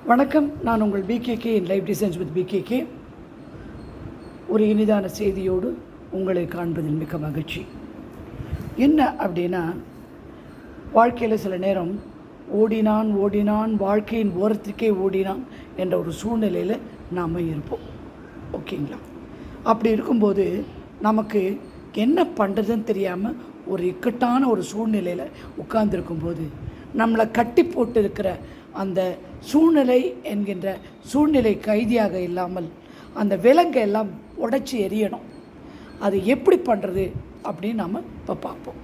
வணக்கம். நான் உங்கள் PKK in life designs with PKK. ஒரு இனிதான செய்தியோடு உங்களை காண்பதில் மிக்க மகிழ்ச்சி. என்ன அப்படின்னா, வாழ்க்கையில் சில நேரம் ஓடினான் வாழ்க்கையின் ஓரத்துக்கே ஓடினான் என்ற ஒரு சூழ்நிலையில் நாம் இருப்போம். ஓகேங்களா? அப்படி இருக்கும்போது நமக்கு என்ன பண்ணுறதுன்னு தெரியாமல் ஒரு இக்கட்டான ஒரு சூழ்நிலையில் உட்கார்ந்துருக்கும்போது நம்மளை கட்டி போட்டு இருக்கிற அந்த சூழ்நிலை என்கின்ற சூழ்நிலை கைதியாக இல்லாமல் அந்த விலங்கை எல்லாம் உடைச்சி எரியணும். அது எப்படி பண்ணுறது அப்படின்னு நாம் இப்போ பார்ப்போம்.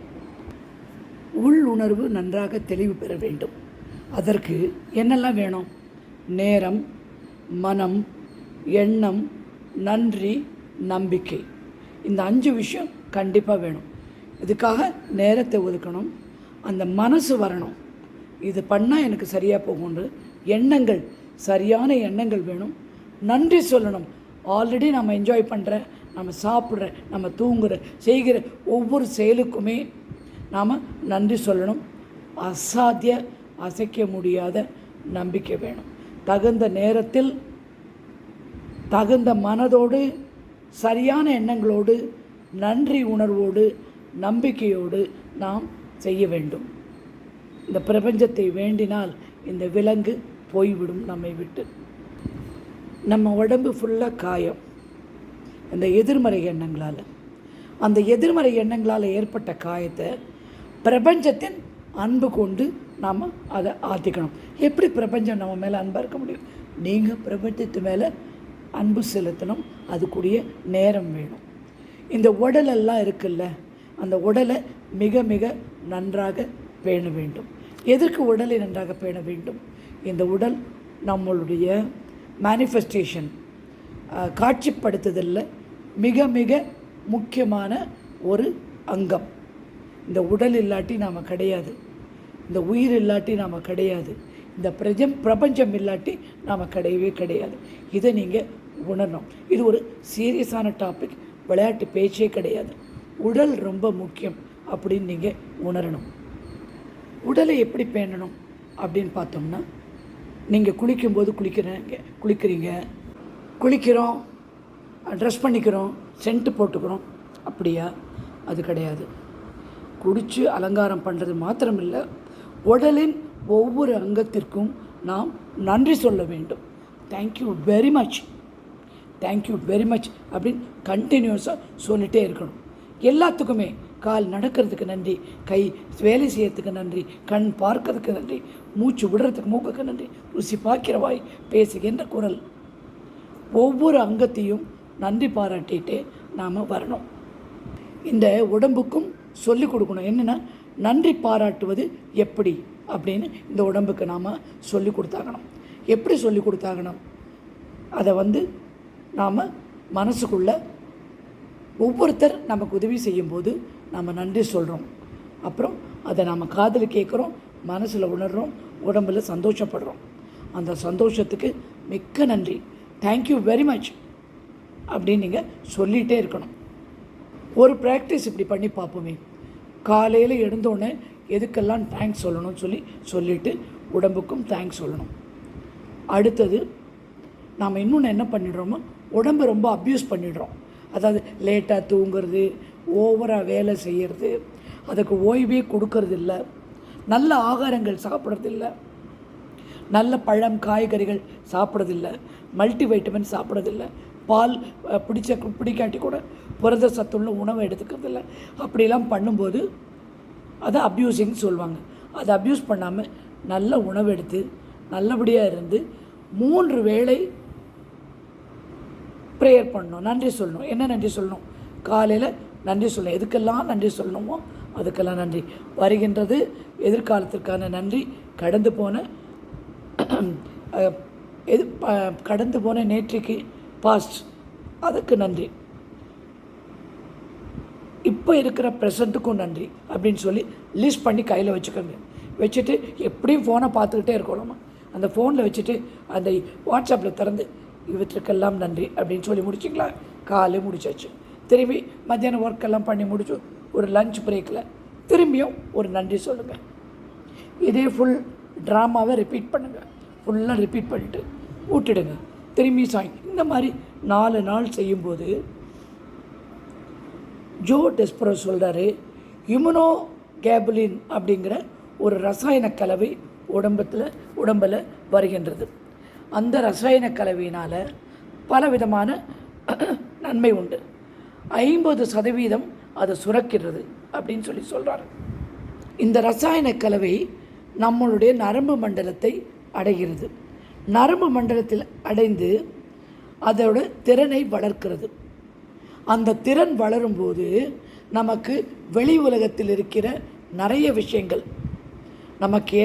உள்ளுணர்வு நன்றாக தெளிவு பெற வேண்டும். அதற்கு என்னெல்லாம் வேணும்? நேரம், மனம், எண்ணம், நன்றி, நம்பிக்கை. இந்த 5 விஷயம் கண்டிப்பாக வேணும். இதுக்காக நேரத்தை ஒதுக்கணும். அந்த மனசு வரணும், இது பண்ணால் எனக்கு சரியாக போகும்னு எண்ணங்கள், சரியான எண்ணங்கள் வேணும். நன்றி சொல்லணும். ஆல்ரெடி நம்ம என்ஜாய் பண்ணுற, நம்ம சாப்பிட்ற, நம்ம தூங்குகிற, செய்கிற ஒவ்வொரு செயலுக்குமே நாம் நன்றி சொல்லணும். அசாத்திய, அசைக்க முடியாத நம்பிக்கை வேணும். தகுந்த நேரத்தில், தகுந்த மனதோடு, சரியான எண்ணங்களோடு, நன்றி உணர்வோடு, நம்பிக்கையோடு நாம் செய்ய வேண்டும். இந்த பிரபஞ்சத்தை வேண்டினால் இந்த விலங்கு போய்விடும் நம்மை விட்டு. நம்ம உடம்பு ஃபுல்லாக காயம், இந்த எதிர்மறை எண்ணங்களால். அந்த எதிர்மறை எண்ணங்களால் ஏற்பட்ட காயத்தை பிரபஞ்சத்தின் அன்பு கொண்டு நாம் அதை ஆற்றிக்கணும். எப்படி பிரபஞ்சம் நம்ம மேலே அன்பாக இருக்க முடியும்? நீங்கள் பிரபஞ்சத்து மேலே அன்பு செலுத்தணும். அதுக்குரிய நேரம் வேணும். இந்த உடலெல்லாம் இருக்குல்ல, அந்த உடலை மிக மிக நன்றாக பேண வேண்டும். எதற்கு உடலை நன்றாக பேண வேண்டும்? இந்த உடல் நம்மளுடைய மேனிஃபெஸ்டேஷன், காட்சிப்படுத்துதலில் மிக மிக முக்கியமான ஒரு அங்கம். இந்த உடல் இல்லாட்டி நாம் கிடையாது, இந்த உயிர் இல்லாட்டி நாம் கிடையாது, இந்த பிரபஞ்சம் இல்லாட்டி நாம் கிடையவே கிடையாது. இதை நீங்கள் உணரணும். இது ஒரு சீரியஸான டாபிக், விளையாட்டு பேச்சே கிடையாது. உடல் ரொம்ப முக்கியம் அப்படின்னு நீங்கள் உணரணும். உடலை எப்படி பேணணும் அப்படின்னு பார்த்தோம்னா, நீங்கள் குளிக்கும்போது குளிக்கிறோம், ட்ரெஸ் பண்ணிக்கிறோம், சென்ட்டு போட்டுக்கிறோம், அப்படியா? அது கிடையாது. குடித்து அலங்காரம் பண்ணுறது மாத்திரமில்லை, உடலின் ஒவ்வொரு அங்கத்திற்கும் நாம் நன்றி சொல்ல வேண்டும். Thank you very much, thank you very much அப்படின்னு கண்டினியூஸாக சொல்லிகிட்டே இருக்கணும். எல்லாத்துக்குமே கால் நடக்கிறதுக்கு நன்றி, கை வேலை செய்யறதுக்கு நன்றி, கண் பார்க்கறதுக்கு நன்றி, மூச்சு விடுறதுக்கு மூக்குக்கு நன்றி, ருசி பார்க்கிற வாய், பேசுகின்ற குரல், ஒவ்வொரு அங்கத்தையும் நன்றி பாராட்டிகிட்டே நாம் வரணும். இந்த உடம்புக்கும் சொல்லிக் கொடுக்கணும். என்னென்னா, நன்றி பாராட்டுவது எப்படி அப்படின்னு இந்த உடம்புக்கு நாம் சொல்லி கொடுத்தாகணும். எப்படி சொல்லி கொடுத்தாகணும்? அதை நாம் மனசுக்குள்ளே ஒவ்வொருத்தர் நமக்கு உதவி செய்யும்போது நாம் நன்றி சொல்கிறோம். அப்புறம் அதை நாம் காதில் கேட்குறோம், மனசில் உணர்கிறோம், உடம்பில் சந்தோஷப்படுறோம். அந்த சந்தோஷத்துக்கு மிக்க நன்றி, தேங்க்யூ வெரி மச் அப்படின்னு நீங்கள் சொல்லிகிட்டே இருக்கணும். ஒரு ப்ராக்டிஸ் இப்படி பண்ணி பார்ப்போமே. காலையில் எழுந்தோடனே எதுக்கெல்லாம் தேங்க்ஸ் சொல்லணும்னு சொல்லிவிட்டு உடம்புக்கும் தேங்க்ஸ் சொல்லணும். அடுத்தது நாம் இன்னொன்று என்ன பண்ணிடுறோமோ, உடம்பை ரொம்ப அப்யூஸ் பண்ணிடுறோம். அதாவது லேட்டாக தூங்குறது, ஓவராக வேலை செய்கிறது, அதுக்கு ஓய்வே கொடுக்கறதில்ல, நல்ல ஆகாரங்கள் சாப்பிட்றதில்ல, நல்ல பழம் காய்கறிகள் சாப்பிட்றதில்ல, மல்டி வைட்டமின் சாப்பிட்றதில்ல, பால் பிடிக்காட்டி கூட புரத சத்துள்ள உணவை எடுத்துக்கிறதில்ல. அப்படிலாம் பண்ணும்போது அதை அப்யூஸிங் சொல்லுவாங்க. அதை அப்யூஸ் பண்ணாமல் நல்ல உணவு எடுத்து நல்லபடியாக இருந்து 3 வேளை ப்ரேயர் பண்ணணும், நன்றி சொல்லணும். என்ன நன்றி சொல்லணும்? காலையில் நன்றி சொல்லணும். எதுக்கெல்லாம் நன்றி சொல்லணுமோ அதுக்கெல்லாம் நன்றி. வருகின்றது எதிர்காலத்திற்கான நன்றி, கடந்து போன நேற்றைக்கு பாஸ்ட், அதுக்கு நன்றி, இப்போ இருக்கிற ப்ரெசண்ட்டுக்கும் நன்றி அப்படின்னு சொல்லி லிஸ்ட் பண்ணி கையில் வச்சுக்கோங்க. வச்சுட்டு எப்படியும் ஃபோனை பார்த்துக்கிட்டே இருக்கணுமா, அந்த ஃபோனில் வச்சுட்டு அந்த வாட்ஸ்அப்பில் திறந்து இவற்றுக்கெல்லாம் நன்றி அப்படின்னு சொல்லி முடிச்சிங்களா? காலை முடிச்சாச்சு. திரும்பி மத்தியானம் ஒர்க்கெல்லாம் பண்ணி முடிச்சு ஒரு லஞ்ச் பிரேக்கில் திரும்பியும் ஒரு நன்றி சொல்லுங்கள். இதே ஃபுல் ட்ராமாவை ரிப்பீட் பண்ணுங்கள். ஃபுல்லாக ரிப்பீட் பண்ணிவிட்டு விட்டுடுங்க. திரும்பி இந்த மாதிரி 4 நாள் செய்யும்போது ஜோ டெஸ்பரோ சொல்கிறாரு, இம்யூனோ கேபுலின் அப்படிங்கிற ஒரு ரசாயன கலவை உடம்பில் வருகின்றது. அந்த ரசாயன கலவையினால் பலவிதமான நன்மை உண்டு. 50% அதை சுரக்கிறது அப்படின்னு சொல்கிறார். இந்த ரசாயன கலவை நம்மளுடைய நரம்பு மண்டலத்தை அடைகிறது. நரம்பு மண்டலத்தில் அடைந்து அதோட திறனை வளர்க்கிறது. அந்த திறன் வளரும்போது நமக்கு வெளி உலகத்தில் இருக்கிற நிறைய விஷயங்கள், நமக்கு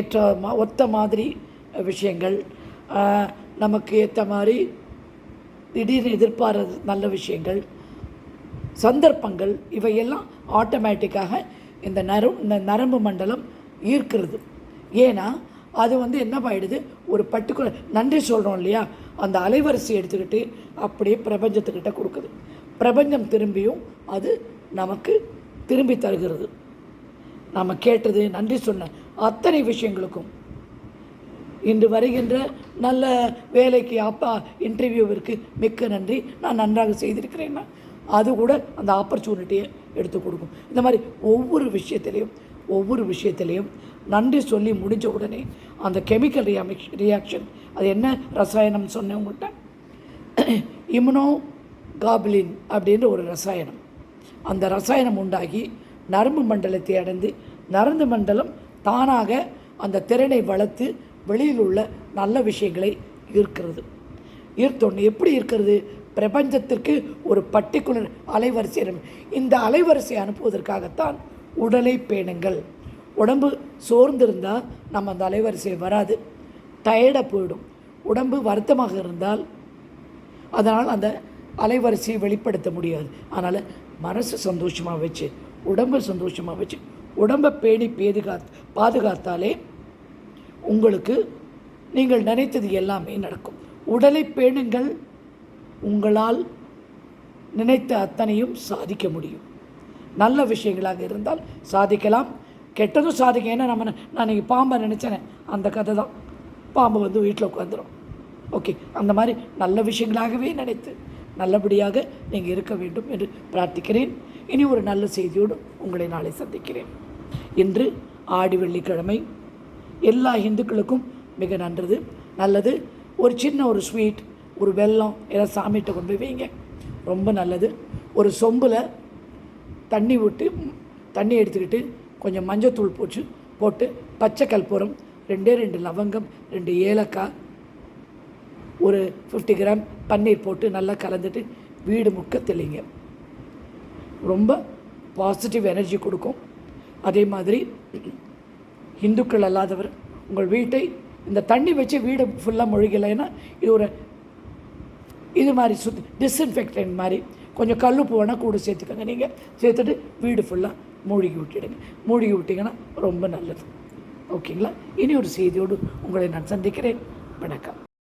ஒத்த மாதிரி விஷயங்கள், நமக்கு ஏற்ற மாதிரி திடீர்னு எதிர்பாராத நல்ல விஷயங்கள், சந்தர்ப்பங்கள், இவையெல்லாம் ஆட்டோமேட்டிக்காக இந்த நரம்பு மண்டலம் ஈர்க்கிறது. ஏன்னா அது என்ன ஆகிடுது, ஒரு பர்டிகுலர் நன்றி சொல்கிறோம் இல்லையா, அந்த அலைவரிசை எடுத்துக்கிட்டு அப்படியே பிரபஞ்சத்துக்கிட்ட கொடுக்குது. பிரபஞ்சம் திரும்பியும் அது நமக்கு திரும்பி தருகிறது. நம்ம கேட்டது, நன்றி சொன்ன அத்தனை விஷயங்களுக்கும். இன்று வருகின்ற நல்ல வேலைக்கு இன்டர்வியூவிற்கு மிக்க நன்றி, நான் நன்றாக செய்திருக்கிறேன்னா அது கூட அந்த ஆப்பர்ச்சுனிட்டியை எடுத்து கொடுக்கும். இந்த மாதிரி ஒவ்வொரு விஷயத்திலையும் நன்றி சொல்லி முடிஞ்ச உடனே அந்த கெமிக்கல் ரியாக்ஷன், அது என்ன ரசாயனம் சொன்னேன் உங்கள்கிட்ட, இம்யூனோ காபுலின் அப்படின்ற ஒரு ரசாயனம். அந்த ரசாயனம் உண்டாகி நரம்பு மண்டலத்தை அடைந்து நரம்பு மண்டலம் தானாக அந்த திறனை வளர்த்து வெளியில் உள்ள நல்ல விஷயங்களை ஈர்க்கிறது. ஈர்த்தொன்று எப்படி இருக்கிறது, பிரபஞ்சத்திற்கு ஒரு பர்டிகுலர் அலைவரிசை. இந்த அலைவரிசை அனுப்புவதற்காகத்தான் உடலை பேணுங்கள். உடம்பு சோர்ந்திருந்தால் நம்ம அந்த அலைவரிசை வராது, டயர்டாக போயிடும். உடம்பு வருத்தமாக இருந்தால் அதனால் அந்த அலைவரிசையை வெளிப்படுத்த முடியாது. அதனால் மனசு சந்தோஷமாக வச்சு, உடம்பை சந்தோஷமாக வச்சு, உடம்பை பேணி பாதுகாத்தாலே உங்களுக்கு நீங்கள் நினைத்தது எல்லாமே நடக்கும். உடலை பேணுங்கள், உங்களால் நினைத்த அத்தனையும் சாதிக்க முடியும். நல்ல விஷயங்களாக இருந்தால் சாதிக்கலாம், கெட்டதும் சாதிக்கும். ஏன்னா நான் இன்றைக்கி பாம்பை நினச்சேனே, அந்த கதை தான். பாம்பு வீட்டில் உட்காந்துரும். ஓகே, அந்த மாதிரி நல்ல விஷயங்களாகவே நினைத்து நல்லபடியாக நீங்கள் இருக்க வேண்டும் என்று பிரார்த்திக்கிறேன். இனி ஒரு நல்ல செய்தியோடு உங்களை நாளை சந்திக்கிறேன். இன்று ஆடி வெள்ளிக்கிழமை, எல்லா இந்துக்களுக்கும் மிக நல்லது. ஒரு சின்ன ஒரு ஸ்வீட், ஒரு வெல்லம் ஏதாவது சாமிகிட்ட கொண்டு போய் வைங்க, ரொம்ப நல்லது. ஒரு சொம்பில் தண்ணி எடுத்துக்கிட்டு கொஞ்சம் மஞ்சத்தூள் போட்டு பச்சை கற்பூரம், 2 லவங்கம், 2 ஏலக்காய், ஒரு 50 கிராம் பன்னீர் போட்டு நல்லா கலந்துட்டு வீடு முக்க தெளிங்க. ரொம்ப பாசிட்டிவ் எனர்ஜி கொடுக்கும். அதே மாதிரி இந்துக்கள் அல்லாதவர் உங்கள் வீட்டை இந்த தண்ணி வச்சு வீடு ஃபுல்லாக மூழ்கலைன்னா இது மாதிரி டிஸ்இன்ஃபெக்டன்ட் மாதிரி கொஞ்சம் கல்லுப்பு வேணால் கூட சேர்த்துக்கோங்க. நீங்கள் சேர்த்துட்டு வீடு ஃபுல்லாக மூழ்கி விட்டிங்கன்னா ரொம்ப நல்லது. ஓகேங்களா? இனி ஒரு செய்தியோடு உங்களை நான் சந்திக்கிறேன். வணக்கம்.